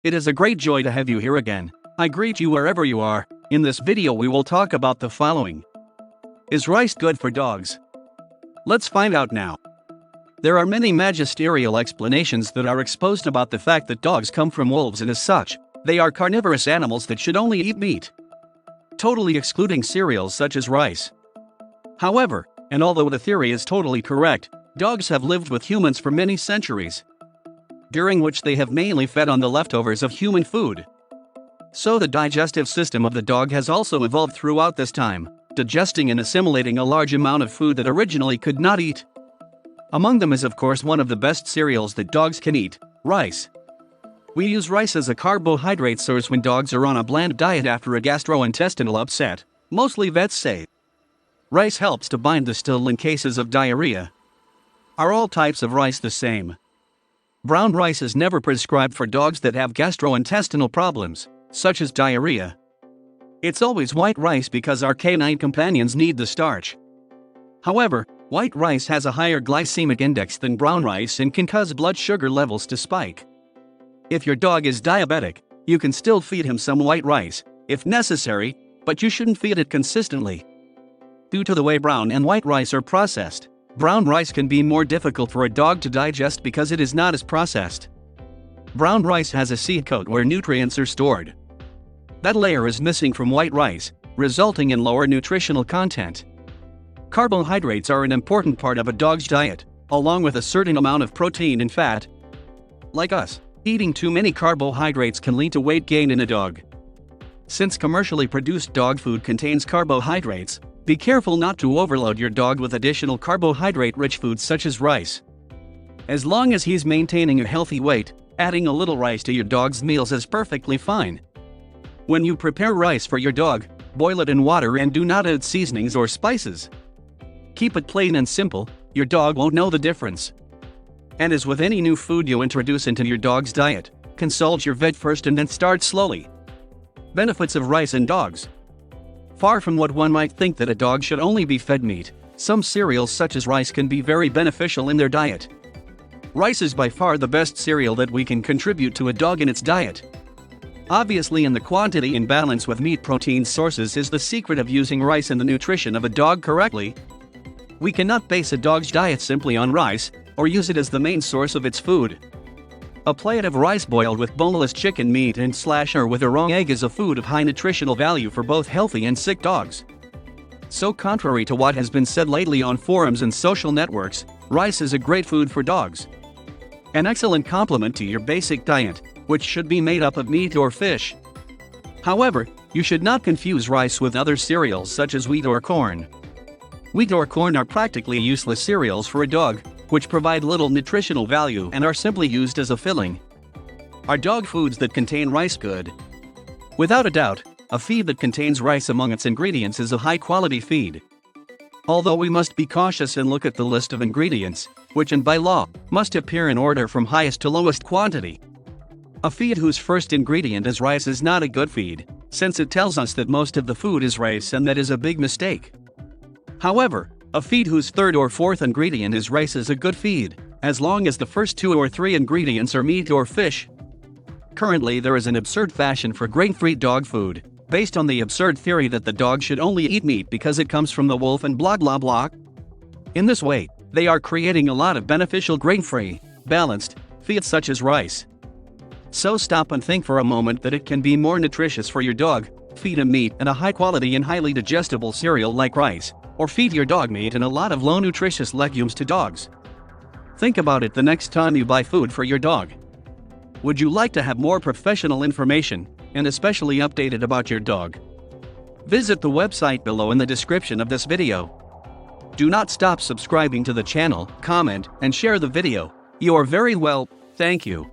It is a great joy to have you here again. I greet you wherever you are. In this video we will talk about the following. Is rice good for dogs? Let's find out now. There are many magisterial explanations that are exposed about the fact that dogs come from wolves, and as such, they are carnivorous animals that should only eat meat, totally excluding cereals such as rice. However, and although the theory is totally correct, dogs have lived with humans for many centuries, during which they have mainly fed on the leftovers of human food. So the digestive system of the dog has also evolved throughout this time, digesting and assimilating a large amount of food that originally could not eat. Among them is of course one of the best cereals that dogs can eat, rice. We use rice as a carbohydrate source when dogs are on a bland diet after a gastrointestinal upset. Mostly vets say rice helps to bind the stool in cases of diarrhea. Are all types of rice the same? Brown rice is never prescribed for dogs that have gastrointestinal problems, such as diarrhea. It's always white rice because our canine companions need the starch. However, white rice has a higher glycemic index than brown rice and can cause blood sugar levels to spike. If your dog is diabetic, you can still feed him some white rice, if necessary, but you shouldn't feed it consistently. Due to the way brown and white rice are processed, brown rice can be more difficult for a dog to digest because it is not as processed. Brown rice has a seed coat where nutrients are stored. That layer is missing from white rice, resulting in lower nutritional content. Carbohydrates are an important part of a dog's diet, along with a certain amount of protein and fat. Like us, eating too many carbohydrates can lead to weight gain in a dog. Since commercially produced dog food contains carbohydrates, be careful not to overload your dog with additional carbohydrate-rich foods such as rice. As long as he's maintaining a healthy weight, adding a little rice to your dog's meals is perfectly fine. When you prepare rice for your dog, boil it in water and do not add seasonings or spices. Keep it plain and simple, your dog won't know the difference. And as with any new food you introduce into your dog's diet, consult your vet first and then start slowly. Benefits of rice in dogs. Far from what one might think that a dog should only be fed meat, some cereals such as rice can be very beneficial in their diet. Rice is by far the best cereal that we can contribute to a dog in its diet. Obviously, in the quantity and balance with meat protein sources is the secret of using rice in the nutrition of a dog correctly. We cannot base a dog's diet simply on rice, or use it as the main source of its food. A plate of rice boiled with boneless chicken meat and or with a raw egg is a food of high nutritional value for both healthy and sick dogs. So contrary to what has been said lately on forums and social networks, rice is a great food for dogs. An excellent complement to your basic diet, which should be made up of meat or fish. However, you should not confuse rice with other cereals such as wheat or corn. Wheat or corn are practically useless cereals for a dog, which provide little nutritional value and are simply used as a filling. Are dog foods that contain rice good? Without a doubt, a feed that contains rice among its ingredients is a high-quality feed. Although we must be cautious and look at the list of ingredients, which and by law, must appear in order from highest to lowest quantity. A feed whose first ingredient is rice is not a good feed, since it tells us that most of the food is rice, and that is a big mistake. However, a feed whose third or fourth ingredient is rice is a good feed, as long as the first 2 or 3 ingredients are meat or fish. Currently there is an absurd fashion for grain-free dog food, based on the absurd theory that the dog should only eat meat because it comes from the wolf and blah blah blah. In this way, they are creating a lot of beneficial grain-free, balanced feeds such as rice. So stop and think for a moment that it can be more nutritious for your dog, feed him meat and a high-quality and highly digestible cereal like rice, or feed your dog meat and a lot of low-nutritious legumes to dogs. Think about it the next time you buy food for your dog. Would you like to have more professional information, and especially updated about your dog? Visit the website below in the description of this video. Do not stop subscribing to the channel, comment, and share the video. You are very well, thank you.